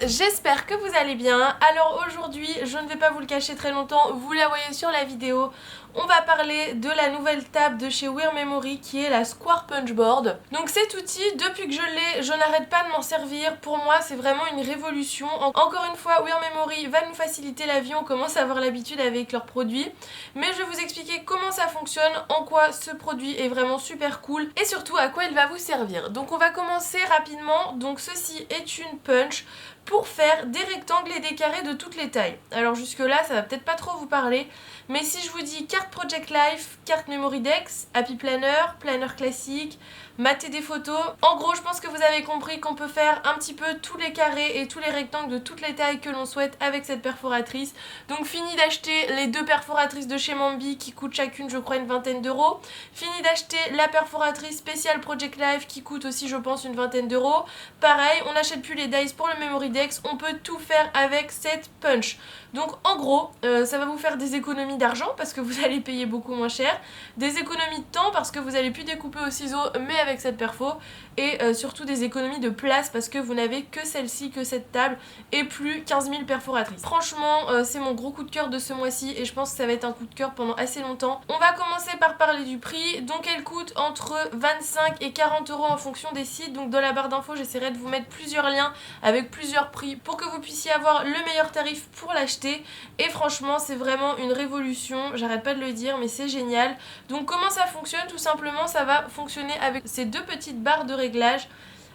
J'espère que vous allez bien. Alors aujourd'hui, je ne vais pas vous le cacher très longtemps, vous la voyez sur la vidéo, on va parler de la nouvelle table de chez Wear Memory qui est la Square Punch Board. Donc cet outil, depuis que je l'ai, je n'arrête pas de m'en servir. Pour moi, c'est vraiment une révolution. Encore une fois, Wear Memory va nous faciliter la vie, on commence à avoir l'habitude avec leurs produits. Mais je vais vous expliquer comment ça fonctionne, en quoi ce produit est vraiment super cool et surtout à quoi il va vous servir. Donc on va commencer rapidement. Donc ceci est une punch pour faire des rectangles et des carrés de toutes les tailles. Alors jusque là ça va peut-être pas trop vous parler, mais si je vous dis carte Project Life, carte Memory Dex, Happy Planner, planner classique, mater des photos, en gros je pense que vous avez compris qu'on peut faire un petit peu tous les carrés et tous les rectangles de toutes les tailles que l'on souhaite avec cette perforatrice. Donc fini d'acheter les deux perforatrices de chez Mambi qui coûtent chacune je crois une vingtaine d'euros, fini d'acheter la perforatrice spéciale Project Life qui coûte aussi je pense une vingtaine d'euros. Pareil, on n'achète plus les dies pour le Memory Dex, on peut tout faire avec cette punch. Donc en gros, ça va vous faire des économies d'argent parce que vous allez payer beaucoup moins cher, des économies de temps parce que vous allez plus découper au ciseau mais avec cette perfo, et surtout des économies de place parce que vous n'avez que celle-ci, que cette table et plus 15 000 perforatrices. Franchement, c'est mon gros coup de cœur de ce mois-ci et je pense que ça va être un coup de cœur pendant assez longtemps. On va commencer par parler du prix. Donc elle coûte entre 25 et 40 euros en fonction des sites. Donc dans la barre d'infos, j'essaierai de vous mettre plusieurs liens avec plusieurs prix pour que vous puissiez avoir le meilleur tarif pour l'acheter. Et franchement, c'est vraiment une révolution. J'arrête pas de le dire, mais c'est génial. Donc comment ça fonctionne? Tout simplement, ça va fonctionner avec ces deux petites barres de réglage.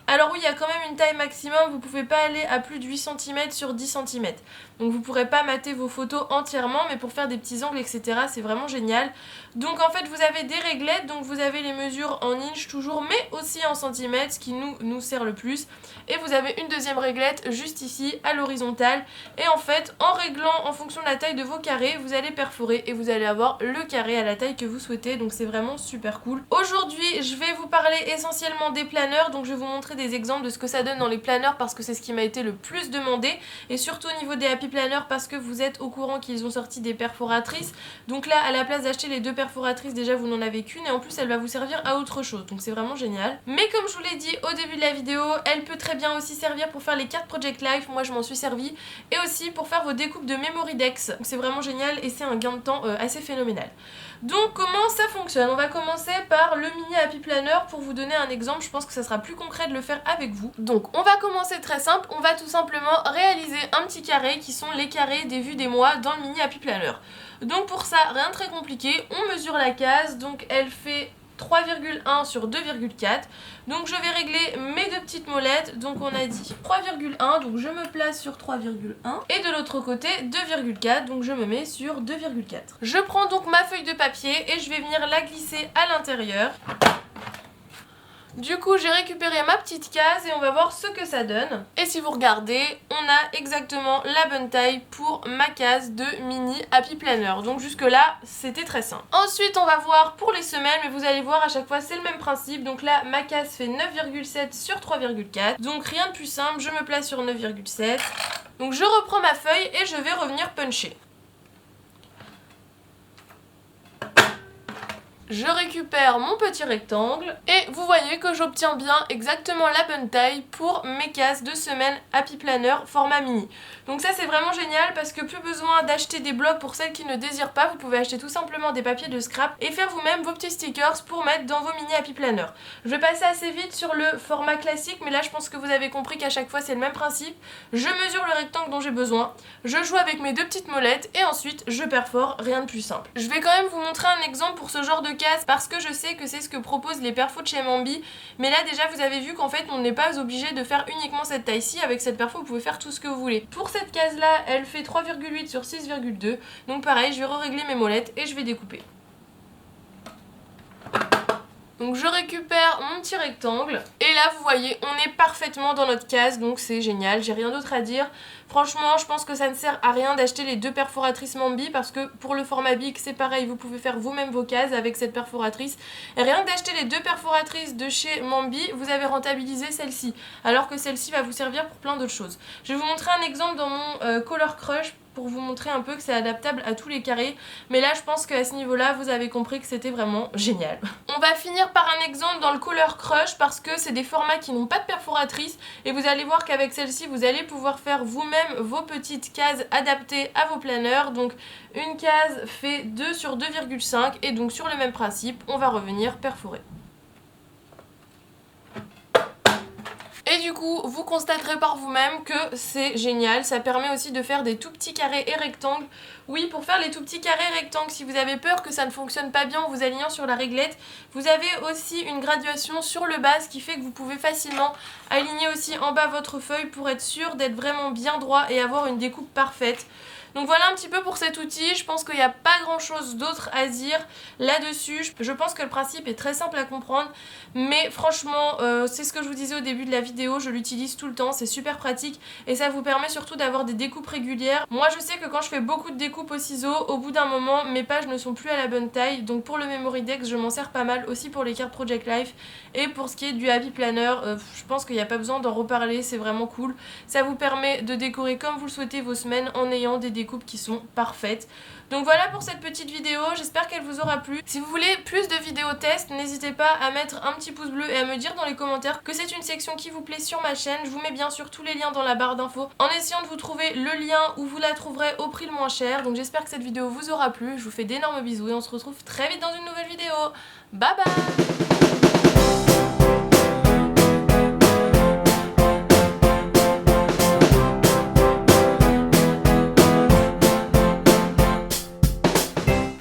Alors oui, il y a quand même une taille maximum, vous pouvez pas aller à plus de 8 cm sur 10 cm. Donc vous pourrez pas mater vos photos entièrement, mais pour faire des petits angles, etc. c'est vraiment génial. Donc en fait vous avez des réglettes, donc vous avez les mesures en inch toujours, mais aussi en centimètres, ce qui nous sert le plus. Et vous avez une deuxième réglette juste ici, à l'horizontale. Et en fait, en réglant en fonction de la taille de vos carrés, vous allez perforer et vous allez avoir le carré à la taille que vous souhaitez. Donc c'est vraiment super cool. Aujourd'hui, je vais vous parler essentiellement des planeurs, donc je vais vous montrer des exemples de ce que ça donne dans les planeurs parce que c'est ce qui m'a été le plus demandé, et surtout au niveau des Happy Planner parce que vous êtes au courant qu'ils ont sorti des perforatrices. Donc là, à la place d'acheter les deux perforatrices, déjà vous n'en avez qu'une et en plus elle va vous servir à autre chose, donc c'est vraiment génial. Mais comme je vous l'ai dit au début de la vidéo, elle peut très bien aussi servir pour faire les cartes Project Life, moi je m'en suis servi, et aussi pour faire vos découpes de Memory Dex. Donc c'est vraiment génial et c'est un gain de temps assez phénoménal. Donc comment ça fonctionne? On va commencer par le mini Happy Planner pour vous donner un exemple, je pense que ça sera plus concret de le faire avec vous. Donc on va commencer très simple, on va tout simplement réaliser un petit carré qui sont les carrés des vues des mois dans le mini Happy Planner. Donc pour ça, rien de très compliqué, on mesure la case, donc elle fait 3,1 sur 2,4. Donc je vais régler mes deux petites molettes. Donc on a dit 3,1, donc je me place sur 3,1. Et de l'autre côté 2,4, donc je me mets sur 2,4. Je prends donc ma feuille de papier et je vais venir la glisser à l'intérieur. Du coup j'ai récupéré ma petite case et on va voir ce que ça donne. Et si vous regardez, on a exactement la bonne taille pour ma case de mini Happy Planner. Donc jusque là c'était très simple. Ensuite on va voir pour les semelles, mais vous allez voir à chaque fois c'est le même principe. Donc là ma case fait 9,7 sur 3,4. Donc rien de plus simple, je me place sur 9,7. Donc je reprends ma feuille et je vais revenir puncher. Je récupère mon petit rectangle et vous voyez que j'obtiens bien exactement la bonne taille pour mes cases de semaine Happy Planner format mini. Donc ça c'est vraiment génial parce que plus besoin d'acheter des blocs pour celles qui ne désirent pas, vous pouvez acheter tout simplement des papiers de scrap et faire vous-même vos petits stickers pour mettre dans vos mini Happy Planner. Je vais passer assez vite sur le format classique, mais là je pense que vous avez compris qu'à chaque fois c'est le même principe. Je mesure le rectangle dont j'ai besoin, je joue avec mes deux petites molettes et ensuite je perfore, rien de plus simple. Je vais quand même vous montrer un exemple pour ce genre de case parce que je sais que c'est ce que proposent les perfos de chez Mambi, mais là déjà vous avez vu qu'en fait on n'est pas obligé de faire uniquement cette taille-ci. Avec cette perfo vous pouvez faire tout ce que vous voulez. Pour cette case là elle fait 3,8 sur 6,2, donc pareil je vais régler mes molettes et je vais découper. Donc je récupère mon petit rectangle et là vous voyez on est parfaitement dans notre case, donc c'est génial, j'ai rien d'autre à dire. Franchement je pense que ça ne sert à rien d'acheter les deux perforatrices Mambi parce que pour le format Bic c'est pareil, vous pouvez faire vous-même vos cases avec cette perforatrice. Et rien que d'acheter les deux perforatrices de chez Mambi, vous avez rentabilisé celle-ci, alors que celle-ci va vous servir pour plein d'autres choses. Je vais vous montrer un exemple dans mon Color Crush pour vous montrer un peu que c'est adaptable à tous les carrés, mais là je pense qu'à ce niveau là vous avez compris que c'était vraiment génial. On va va finir par un exemple dans le Color Crush parce que c'est des formats qui n'ont pas de perforatrice et vous allez voir qu'avec celle-ci vous allez pouvoir faire vous-même vos petites cases adaptées à vos planeurs. Donc une case fait 2 sur 2,5 et donc sur le même principe on va revenir perforer. Et du coup, vous constaterez par vous-même que c'est génial, ça permet aussi de faire des tout petits carrés et rectangles. Oui, pour faire les tout petits carrés et rectangles, si vous avez peur que ça ne fonctionne pas bien en vous alignant sur la réglette, vous avez aussi une graduation sur le bas, ce qui fait que vous pouvez facilement aligner aussi en bas votre feuille pour être sûr d'être vraiment bien droit et avoir une découpe parfaite. Donc voilà un petit peu pour cet outil, je pense qu'il n'y a pas grand chose d'autre à dire là-dessus. Je pense que le principe est très simple à comprendre, mais franchement c'est ce que je vous disais au début de la vidéo, je l'utilise tout le temps, c'est super pratique et ça vous permet surtout d'avoir des découpes régulières. Moi je sais que quand je fais beaucoup de découpes au ciseau, au bout d'un moment mes pages ne sont plus à la bonne taille, donc pour le Memory Dex je m'en sers pas mal, aussi pour les cartes Project Life et pour ce qui est du Happy Planner, je pense qu'il n'y a pas besoin d'en reparler, c'est vraiment cool. Ça vous permet de décorer comme vous le souhaitez vos semaines en ayant des découpes qui sont parfaites. Donc voilà pour cette petite vidéo, j'espère qu'elle vous aura plu. Si vous voulez plus de vidéos tests, n'hésitez pas à mettre un petit pouce bleu et à me dire dans les commentaires que c'est une section qui vous plaît sur ma chaîne. Je vous mets bien sûr tous les liens dans la barre d'infos en essayant de vous trouver le lien où vous la trouverez au prix le moins cher. Donc j'espère que cette vidéo vous aura plu, je vous fais d'énormes bisous et on se retrouve très vite dans une nouvelle vidéo. Bye bye.